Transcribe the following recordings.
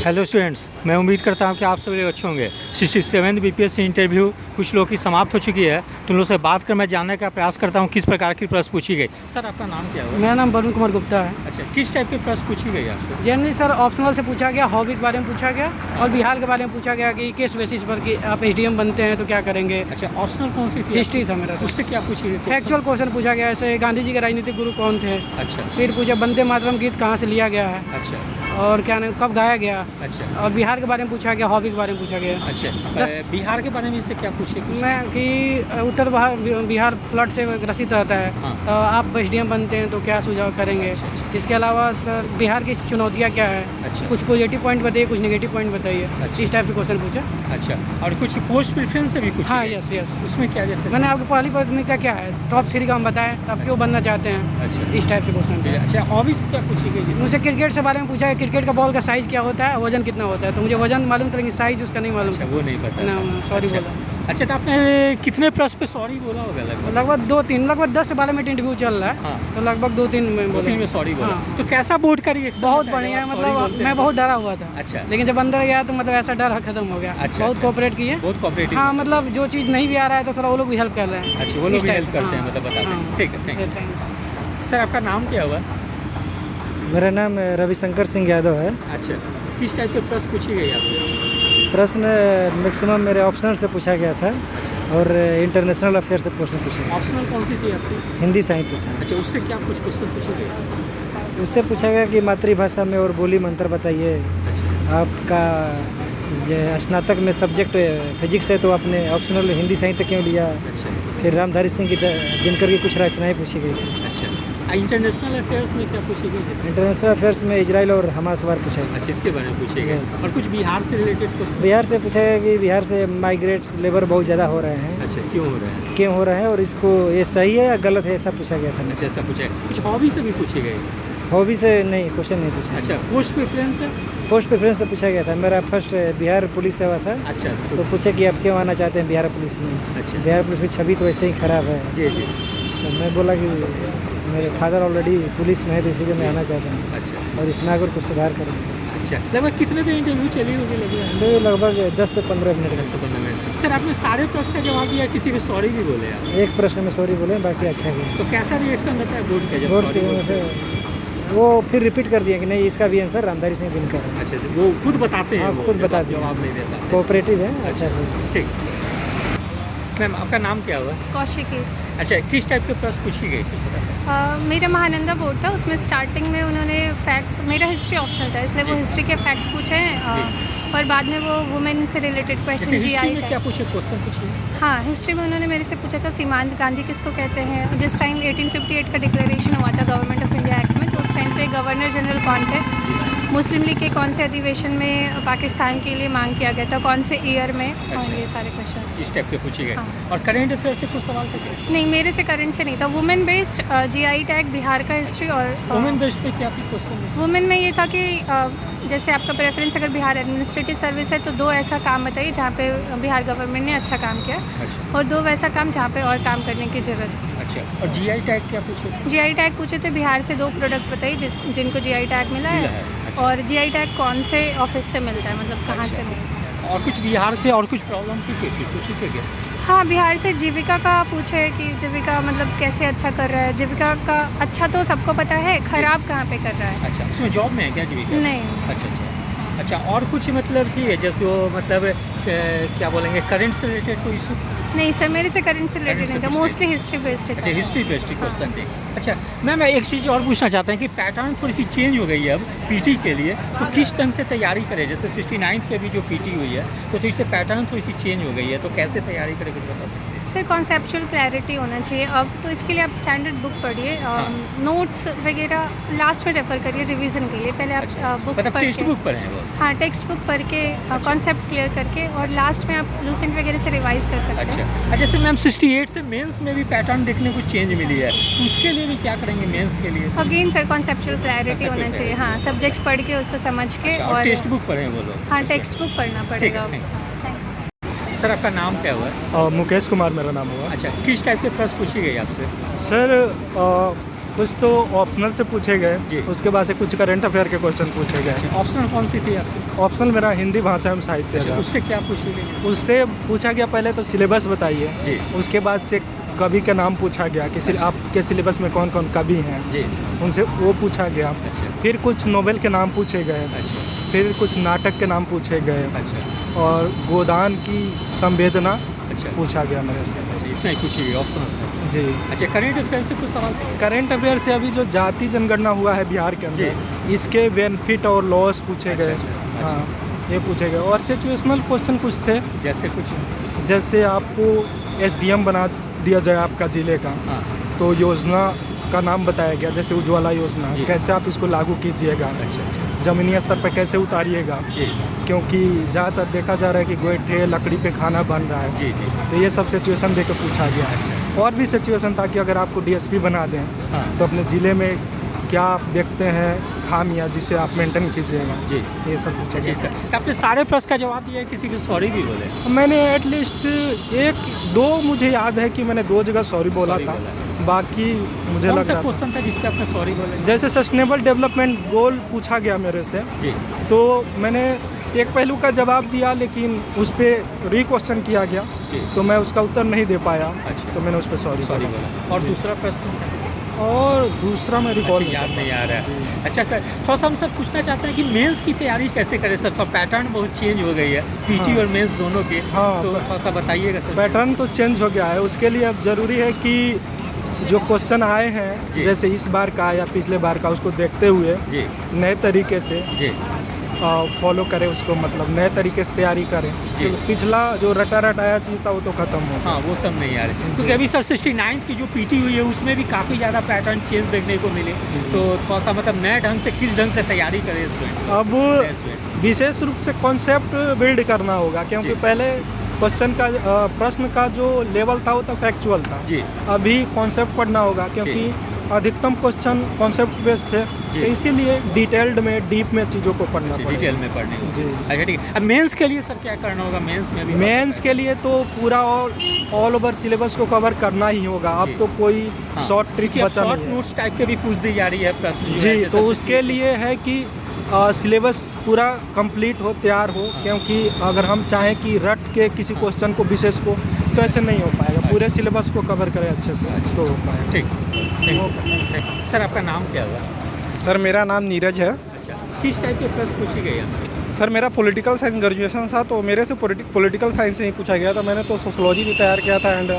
Hello students, मैं उम्मीद करता हूं कि आप सभी लोग अच्छे होंगे। 67th बीपीएससी इंटरव्यू कुछ लोगों की समाप्त हो चुकी है, तो उन लोगों से बात कर मैं जानने का प्रयास करता हूं किस प्रकार की प्रश्न पूछी गई। सर, आपका नाम क्या है? मेरा नाम वरुण कुमार गुप्ता है। अच्छा, किस टाइप के प्रश्न पूछी गई आपसे? जनरली सर ऑप्शनल से पूछा गया, हॉबी के बारे में पूछा गया और बिहार के बारे में पूछा गया कि किस बेसिस पर कि आप एसडीएम बनते हैं तो क्या करेंगे। अच्छा, ऑप्शनल कौन सी थी? हिस्ट्री था मेरा। उससे क्या पूछी गई? फैक्चुअल क्वेश्चन पूछा गया, जैसे गांधी जी के राजनीतिक गुरु कौन थे। अच्छा। फिर पूछा वंदे मातरम गीत कहाँ से लिया गया है। अच्छा। और क्या नाम, कब गाया गया। अच्छा। और बिहार के बारे में पूछा गया, हॉबी के बारे में पूछा गया। अच्छा, बिहार के बारे में इससे क्या पूछे? मैं कि उत्तर बिहार फ्लड से ग्रसित रहता है। हाँ। तो आप एसडीएम बनते हैं तो क्या सुझाव करेंगे। अच्छा। इसके अलावा सर बिहार की चुनौतियाँ क्या है। अच्छा। कुछ पॉजिटिव पॉइंट बताइए, कुछ नेगेटिव पॉइंट बताइए। अच्छा। इस टाइप से क्वेश्चन पूछा। अच्छा, और कुछ पोस्ट प्रेफरेंस से भी कुछ? हाँ, यस यस। उसमें क्या? जैसे मैंने आपको पहली प्राथमिकता क्या है, टॉप 3 का हम बताएं, आप क्यों बनना चाहते हैं। अच्छा। इस टाइप से क्वेश्चन। अच्छा, हॉबी से क्या पूछी गई? मुझे क्रिकेट से बारे में पूछा है, क्रिकेट का बॉल का साइज़ क्या होता है, वजन कितना होता है। तो मुझे वजन मालूम था लेकिन साइज़ उसका नहीं मालूम था। वो नहीं पता ना, सॉरी अच्छा। बोला। अच्छा, तो आपने कितने प्रश्न पे सॉरी बोला होगा? लगभग 2-3, लगभग 10 से 12 मिनट इंटरव्यू चल रहा है। हाँ। तो लगभग 2-3 में बोला। 2-3 में सॉरी बोला। हाँ। तो कैसा बोर्ड का रिएक्शन? बहुत बढ़िया है, मतलब मैं बहुत डरा हुआ था। अच्छा। लेकिन जब अंदर गया तो मतलब ऐसा डर खत्म हो गया। अच्छा। बहुत कोऑपरेट किए। बहुत कोऑपरेटिव। हाँ, मतलब जो चीज़ नहीं भी आ रहा है तो थोड़ा वो लोग भी हेल्प कर रहे हैं। अच्छा, वो लोग इस भी टाइप हेल्प से। करते हैं, हाँ। मतलब बताते हैं। हाँ। ठीक है, थैंक यू। थैंक्स। सर, आपका नाम क्या हुआ? मेरा नाम रविशंकर सिंह यादव है। अच्छा, किस टाइप के प्रश्न पूछी गई आपसे? प्रश्न मैक्सिमम मेरे ऑप्शनल से पूछा गया था और इंटरनेशनल अफेयर से प्रश्न पूछे गए। ऑप्शनल कौन सी थी आपकी? हिंदी साहित्य था। अच्छा, उससे क्या कुछ क्वेश्चन पूछे गए? उससे पूछा गया कि मातृभाषा में और बोली मंत्र बताइए। अच्छा। आपका स्नातक में सब्जेक्ट फिजिक्स है तो आपने ऑप्शनल हिंदी साहित्य क्यों लिया। अच्छा। फिर रामधारी सिंह की दिनकर की कुछ रचनाएँ पूछी गई थी। अच्छा, इंटरनेशनल अफेयर्स में क्या पूछी गई? जैसे इंटरनेशनल अफेयर्स में इजराइल और हमास वार पूछा गया। अच्छा, इसके बारे में पूछे गए। Yes। और कुछ बिहार से रिलेटेड क्वेश्चन? बिहार से पूछा गया कि बिहार से माइग्रेट लेबर बहुत ज़्यादा हो रहे हैं। अच्छा, क्यों हो रहा है? क्यों हो रहे हैं और इसको ये सही है या गलत है, ऐसा पूछा गया था। अच्छा, ऐसा पूछा है। कुछ हॉबी से भी पूछे गए? हॉबी से नहीं, क्वेश्चन नहीं पूछा। अच्छा, पोस्ट प्रेफरेंस है? पोस्ट प्रेफरेंस से पूछा गया था। मेरा फर्स्ट बिहार पुलिस सेवा था। अच्छा। तो पूछे कि आप क्यों आना चाहते हैं बिहार पुलिस में। अच्छा। बिहार पुलिस की छवि तो वैसे ही खराब है। जी जी। तो मैं बोला कि मेरे फादर ऑलरेडी पुलिस में है तो इसीलिए मैं आना चाहता हूँ अच्छा। और इसमें अगर कुछ सुधार करें। अच्छा, लगभग कितने देर इंटरव्यू चली होगी? लगभग 10 से 15 मिनट। 10 से 15 मिनट। सर, आपने सारे प्रश्न का जवाब दिया, किसी में सॉरी भी बोले आप? एक प्रश्न में सॉरी बोले, बाकी अच्छा गया। तो कैसा रिएक्शन रहता है बोर्ड का जब बोर्ड sorry से बोलते हैं? वो फिर रिपीट कर दिया कि नहीं, इसका भी आंसर रामधारी सिंह दिनकर है। अच्छा, तो वो खुद बताते हैं? हाँ, वो खुद जब बता आप दिया। जवाब नहीं देता? कोऑपरेटिव है। अच्छा ठीक। मैम, आपका नाम क्या हुआ? कौशिकी। अच्छा, किस टाइप के प्रश्न पूछी गई थी? मेरा महानंदा बोर्ड था, उसमें स्टार्टिंग में उन्होंने फैक्ट्स, मेरा हिस्ट्री ऑप्शन था इसलिए वो हिस्ट्री के फैक्ट्स पूछे हैं और बाद में वो वुमेन से रिलेटेड क्वेश्चन जीआई में क्या पूछे, क्वेश्चन पूछे? हाँ, हिस्ट्री में उन्होंने मेरे से पूछा था सीमांत गांधी किसको कहते हैं। जिस टाइम 1858 का डिक्लेरेशन हुआ था गवर्नमेंट ऑफ इंडिया एक्ट में, तो उस टाइम पे गवर्नर जनरल कौन थे, मुस्लिम लीग के कौन से अधिवेशन में पाकिस्तान के लिए मांग किया गया था, कौन से ईयर में। और ये सारे क्वेश्चन इस टाइप के पूछे गए। हाँ। और करंट अफेयर से कुछ सवाल थे? नहीं, मेरे से करंट से नहीं था। Women based GI tag, Bihar का हिस्ट्री और वुमेन बेस्ड पे क्या थी क्वेश्चन? वुमेन में ये था कि जैसे आपका प्रेफरेंस अगर बिहार एडमिनिस्ट्रेटिव सर्विस है तो 2 ऐसा काम बताइए जहाँ पे बिहार गवर्नमेंट ने अच्छा काम किया। अच्छा। और 2 वैसा काम जहाँ पे और काम करने की ज़रूरत है। अच्छा, और जीआई टैग क्या पूछे? जीआई टैग पूछे थे, बिहार से 2 प्रोडक्ट बताइए जिनको जीआई टैग मिला है। अच्छा। और जीआई टैग कौन से ऑफिस से मिलता है, मतलब कहाँ से मिलता है। और कुछ बिहार से और कुछ प्रॉब्लम थी पूछी थे क्या? हाँ, बिहार से जीविका का पूछे कि जीविका मतलब कैसे अच्छा कर रहा है। जीविका का अच्छा तो सबको पता है, ख़राब कहाँ पे कर रहा है। अच्छा, उसमें जॉब में है क्या जीविका? नहीं। अच्छा अच्छा। अच्छा, और कुछ मतलब थी जैसे वो मतलब क्या बोलेंगे, करंट से रिलेटेड कोई इशू? नहीं सर, मेरे से करंट से रिलेटेड नहीं था, कुछ मोस्टली हिस्ट्री बेस्ड था। अच्छा, हिस्ट्री बेस्ड क्वेश्चन थी। अच्छा मैम, एक चीज़ और पूछना चाहते हैं कि पैटर्न थोड़ी सी चेंज हो गई है अब पीटी के लिए, तो किस ढंग से तैयारी करें? जैसे 69th के भी जो पीटी हुई है तो इससे पैटर्न थोड़ी सी चेंज हो गई है, तो कैसे तैयारी करें, कुछ बता सकते हैं? सर, कॉन्सेप्चुअल क्लैरिटी होना चाहिए अब तो। इसके लिए आप स्टैंडर्ड बुक पढ़िए, नोट्स वगैरह लास्ट में रेफर करिए रिवीजन के लिए। पहले आप बुक्स मतलब पढ़ टेक्स्ट के, बुक पढ़ें वो? हाँ, टेक्स्ट बुक पढ़ के कॉन्सेप्ट क्लियर करके और लास्ट में आप लूसेंट वगैरह से रिवाइज कर सकते हैं। अच्छा, जैसे मैम 68 से मेंस में भी पैटर्न देखने को चेंज मिली है, तो उसके लिए भी क्या करेंगे मेंस के लिए? अगेन सर, कॉन्सेप्चुअल क्लैरिटी होना चाहिए। हाँ, सब्जेक्ट्स पढ़ के उसको समझ के। और टेक्स्ट बुक पढ़ें वो लोग? हाँ, टेक्स्ट बुक पढ़ना पड़ेगा। सर, आपका नाम क्या हुआ? मुकेश कुमार मेरा नाम हुआ। अच्छा, किस टाइप के प्रश्न पूछी गई आपसे? सर, कुछ तो ऑप्शनल से पूछे जी। गए, उसके बाद से कुछ करंट अफेयर के क्वेश्चन पूछे गए। ऑप्शनल कौन सी थी आपकी? ऑप्शनल मेरा हिंदी भाषा एवं साहित्य अच्छा, था। उससे क्या पूछी गई? उससे पूछा गया पहले तो सिलेबस बताइए, जी। उसके बाद से कवि का नाम पूछा गया कि अच्छा। आपके सिलेबस में कौन कौन कवि हैं, जी। उनसे वो पूछा गया। अच्छा। फिर कुछ नोवेल के नाम पूछे गए, अच्छा। फिर कुछ नाटक के नाम पूछे गए, अच्छा। और गोदान की संवेदना अच्छा। पूछा गया मेरे से। अच्छा, इतना ही पूछी गई ऑप्शन से। जी। अच्छा, करेंट अफेयर से कुछ सवाल थे? करंट अफेयर से अभी जो जाति जनगणना हुआ है बिहार के अंदर, इसके बेनिफिट और लॉस पूछे अच्छा, गए। अच्छा, हाँ, ये पूछे गए। और सिचुएशनल क्वेश्चन कुछ थे, जैसे कुछ? जैसे आपको एसडीएम बना दिया जाए आपका ज़िले का, हाँ। तो योजना का नाम बताया गया, जैसे उज्ज्वला योजना, जी। कैसे आप इसको लागू कीजिएगा, अच्छा। ज़मीनी स्तर पर कैसे उतारिएगा, जी। क्योंकि ज़्यादातर देखा जा रहा है कि गोईठे लकड़ी पे खाना बन रहा है। जी जी। तो ये सब सिचुएशन दे के पूछा गया। और भी सिचुएशन था कि अगर आपको डीएसपी बना दें हाँ। तो अपने ज़िले में क्या आप देखते हैं खामियां जिसे आप मेंटेन कीजिएगा, जी। ये सब पूछा जी गया। सर, तो आपने सारे प्रश्न का जवाब दिया है, किसी को सॉरी भी बोले? मैंने एटलीस्ट एक दो मुझे याद है कि मैंने 2 जगह सॉरी बोला Sorry था, बोला। बाकी मुझे कौन लग सा रहा था क्वेश्चन था जिस पे आपने सॉरी बोले? जैसे सस्टेनेबल डेवलपमेंट गोल पूछा गया मेरे से, जी। तो मैंने एक पहलू का जवाब दिया, लेकिन उस पर री-क्वेश्चन किया गया, जी। तो मैं उसका उत्तर नहीं दे पाया। अच्छा। तो मैंने उस पर सॉरी सॉरी बोला। बोला। और जी। दूसरा प्रश्न था? और दूसरा मैं रिकॉल अच्छा, याद नहीं आ रहा है। अच्छा सर, थोड़ा सा हम सर पूछना चाहते हैं कि मेंस की तैयारी कैसे करें सर? तो पैटर्न बहुत चेंज हो गई है, पीटी हाँ। और मेंस दोनों के। हाँ, तो थोड़ा सा बताइएगा सर। पैटर्न तो चेंज हो गया है, उसके लिए अब ज़रूरी है कि जो क्वेश्चन आए जी। हैं, जैसे इस बार का या पिछले बार का, उसको देखते हुए जी। नए तरीके से जी। फॉलो करें उसको, मतलब नए तरीके से तैयारी करें। जी। तो पिछला जो रटा रटाया चीज़ था वो तो ख़त्म हो गया। हाँ, वो सब नहीं आ रहे, क्योंकि अभी सर 69th की जो पीटी हुई है उसमें भी काफ़ी ज़्यादा पैटर्न चेंज देखने को मिले। तो थोड़ा सा मतलब नए ढंग से किस ढंग से तैयारी करें इसमें? अब विशेष रूप से कॉन्सेप्ट बिल्ड करना होगा, क्योंकि जी। पहले क्वेश्चन का प्रश्न का जो लेवल था वो तो फैक्चुअल था। जी। अभी कॉन्सेप्ट पढ़ना होगा, क्योंकि अधिकतम क्वेश्चन कॉन्सेप्ट बेस्ड थे, जी। तो इसीलिए डिटेल्ड में डीप में चीज़ों को पढ़ना जी, पड़ेगा। डिटेल में पढ़ने को। जी। अच्छा ठीक है। अब मेंस के लिए सर क्या करना होगा? मेंस में भी मेंस के लिए तो पूरा ऑल ओवर सिलेबस को कवर करना ही होगा। जी। अब तो कोई शॉर्ट ट्रिक बचा शॉर्ट नहीं है। नोट्स टाइप के भी पूछ दी जा रही है प्रश्न जो है, जी, जैसे तो उसके 68 लिए है कि सिलेबस पूरा कंप्लीट हो, तैयार हो, हाँ। क्योंकि अगर हम चाहें कि रट के किसी क्वेश्चन को विशेष को, तो ऐसे नहीं हो पाएगा। पूरे सिलेबस को कवर करें अच्छे से तो हो पाएगा। ठीक। सर आपका नाम क्या हुआ? सर मेरा नाम नीरज है। अच्छा, किस टाइप के प्रश्न पूछी गई आपसे? सर मेरा पॉलिटिकल साइंस ग्रेजुएशन था, तो मेरे से पॉलिटिकल साइंस से ही पूछा गया था। मैंने तो सोशोलॉजी भी तैयार किया था, एंड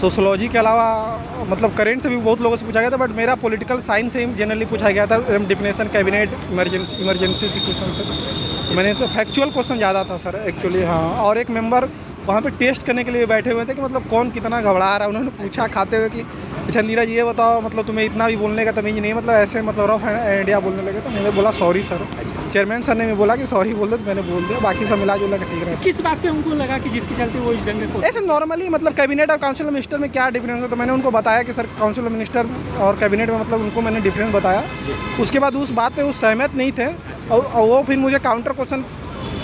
सोशोलॉजी के अलावा मतलब करेंट से भी बहुत लोगों से पूछा गया था, बट मेरा पॉलिटिकल साइंस से ही जनरली पूछा गया था, डिफिनेशन कैबिनेट इमरजेंसी सिचुएशन से। मैंने से फैक्चुअल क्वेश्चन ज़्यादा था सर एक्चुअली। हाँ, और एक मेंबर वहाँ पे टेस्ट करने के लिए बैठे हुए थे कि मतलब कौन कितना घबरा रहा है। उन्होंने पूछा खाते हुए कि अच्छा नीरज ये बताओ, मतलब तुम्हें इतना भी बोलने का तमीज़ नहीं, मतलब ऐसे मतलब रफ आइडिया बोलने लगे। तो मैंने बोला सॉरी सर। चेयरमैन सर ने बोला कि सॉरी बोल दो, तो मैंने बोल दिया। बाकी सब मिला जुला के ठीक रहे। किस बात पे उनको लगा कि जिसके चलते वो इस ढंग के ऐसे नॉर्मली मतलब कैबिनेट और काउंसिल मिनिस्टर में क्या डिफरेंस है, तो मैंने उनको बताया कि सर काउंसिल मिनिस्टर और कैबिनेट में मतलब उनको मैंने डिफरेंस बताया। उसके बाद उस बात पे वो सहमत नहीं थे, और वो फिर मुझे काउंटर क्वेश्चन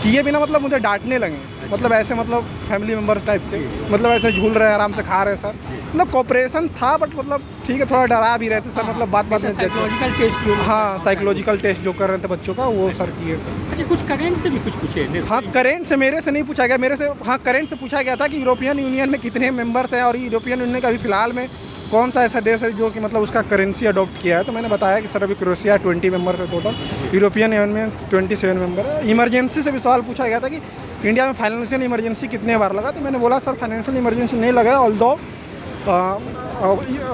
किए बिना मतलब मुझे डांटने लगे। मतलब ऐसे मतलब फैमिली मेम्बर्स टाइप के, मतलब ऐसे झूल रहे हैं, आराम से खा रहे हैं सर। मतलब कोऑपरेशन था, बट मतलब ठीक है, थोड़ा डरा भी रहे थे सर। मतलब बात में साइकोलॉजिकल टेस्ट जो हाँ, साइकोलॉजिकल टेस्ट जो कर रहे थे बच्चों का, वो सर किए थे। अच्छा, कुछ करेंट से भी कुछ पूछे? हाँ, करेंट से मेरे से नहीं पूछा गया। मेरे से हाँ करेंट से पूछा गया था कि यूरोपियन यूनियन में कितने मेंबर्स हैं, और यूरोपियन यूनियन का अभी फिलहाल में कौन सा ऐसा देश है जो कि मतलब उसका करेंसी अडॉप्ट किया है। तो मैंने बताया कि सर अभी क्रोएशिया 20 मेंबर्स है टोटल, यूरोपियन यूनियन में 27 मेंबर है। इमरजेंसी से भी सवाल पूछा गया था कि इंडिया में फाइनेंशियल इमरजेंसी कितने बार लगा, तो मैंने बोला सर फाइनेंशियल इमरजेंसी नहीं लगा, ऑल्दो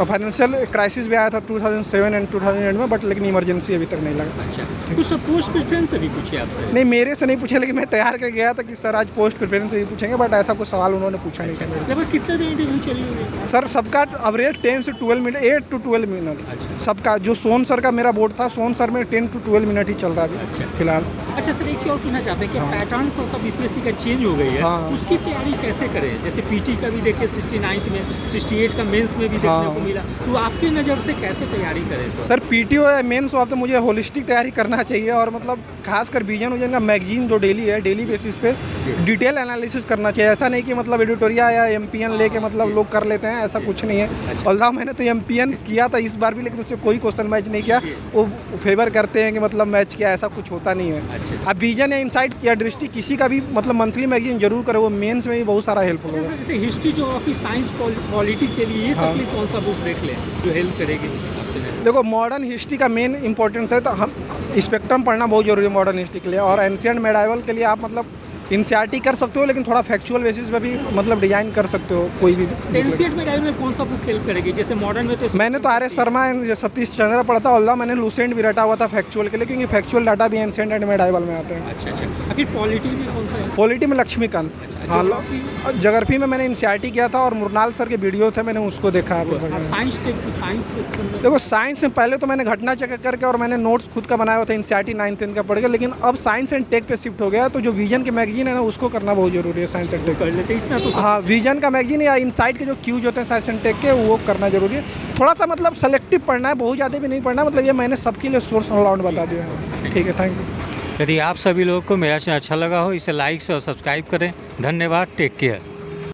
फाइनेंशियल क्राइसिस भी आया था 2007 एंड 2008 में, बट लेकिन इमरजेंसी अभी तक नहीं लगा। अच्छा, कुछ पोस्ट प्रेफरेंस से भी पूछे आपसे? नहीं, मेरे से नहीं पूछे, लेकिन मैं तैयार कर गया था कि सर आज पोस्ट प्रेफरेंस से ही पूछेंगे, बट ऐसा कुछ सवाल उन्होंने पूछा नहीं था मेरे से। लगभग कितने दिन इंटरव्यू चली होगी? सर सबका एवरेज 10 से 12 मिनट, 8 to 12 मिनट सबका। जो सोन सर का मेरा बोर्ड था, सोन सर में 10 to 12 मिनट ही चल रहा है अभी फिलहाल। अच्छा सर, एक चीज़ और पूछना चाहते हैं कि पैटर्न थोड़ा सा बीपीएससी का चेंज हो गई है, हाँ। उसकी तैयारी कैसे करें? जैसे पीटी का भी देखिए 69 में, 68 का मेंस में भी देखने को मिला। तो आपकी नज़र से कैसे तैयारी करें? तो सर पीटीओ है मेन सवाल, तो मुझे होलिस्टिक तैयारी करना चाहिए और मतलब खासकर विजन उजन का मैगजीन जो डेली है, डेली बेसिस पे डिटेल एनालिसिस करना चाहिए। ऐसा नहीं कि मतलब एडिटोरिया या एमपीएन लेके मतलब लोग कर लेते हैं, ऐसा कुछ नहीं है। ऑल्दो मैंने तो एमपीएन किया था इस बार भी, लेकिन उससे कोई क्वेश्चन मैच नहीं किया। वो फेवर करते हैं कि मतलब मैच किया, ऐसा कुछ होता नहीं है। अब विजन या इनसाइट या दृष्टि किसी का भी मतलब मंथली मैगजीन जरूर करें, वो मेंस में भी बहुत सारा हेल्पफुल होगा। जैसे हिस्ट्री, ज्योग्राफी, साइंस, पॉलिटी के लिए ये सब लिए कौन सा बुक देख लें जो हेल्प करेगी? देखो मॉडर्न हिस्ट्री का मेन इंपॉर्टेंस है, तो हम स्पेक्ट्रम पढ़ना बहुत जरूरी है मॉडर्न हिस्ट्री के लिए। और एंशिएंट मेडाइवल के लिए आप मतलब एनसीईआरटी कर सकते हो, लेकिन थोड़ा फैक्चुअल बेसिस पे भी मतलब डिजाइन कर सकते हो कोई भी। एंशिएंट मेडाइवल में कौन सा बुक हेल्प करेगी? जैसे मॉडर्न में तो मैंने तो आर.एस. शर्मा एंड सतीश चंद्र पढ़ा था, ऑल्दो मैंने लूसेंट भी रटा हुआ था फैक्चुअल के लिए, क्योंकि फैक्चुअल डाटा भी एंशिएंट एंड मेडाइवल में आते हैं। अच्छा। फिर पॉलिटी में कौन सा है? पॉलिटी में लक्ष्मीकांत। हाँ, ज्योग्राफी में मैंने एनसीईआरटी किया था और मुरनाल सर के वीडियो थे, मैंने उसको देखा है। साइंस सेक्शन में देखो साइंस में पहले तो मैंने घटना चेक करके और मैंने नोट्स खुद का बनाया हुआ था एनसीईआरटी 9th 10th का पढ़ के, लेकिन अब साइंस एंड टेक पे शिफ्ट हो गया, तो जो विजन के मैगजीन है ना उसको करना बहुत जरूरी है। साइंस एंड टेक कर लेते इतना तो। हाँ, विजन का मैगजीन या इनसाइट के जो क्यूज होते हैं साइंस एंड टेक के, वो करना जरूरी है। थोड़ा सा मतलब सेलेक्टिव पढ़ना है, बहुत ज़्यादा भी नहीं पढ़ना, मतलब ये मैंने सबके लिए सोर्स अलाउंड बता दिया है। ठीक है, थैंक यू। यदि आप सभी लोगों को मेरा चैनल अच्छा लगा हो, इसे लाइक और सब्सक्राइब करें। धन्यवाद, टेक केयर।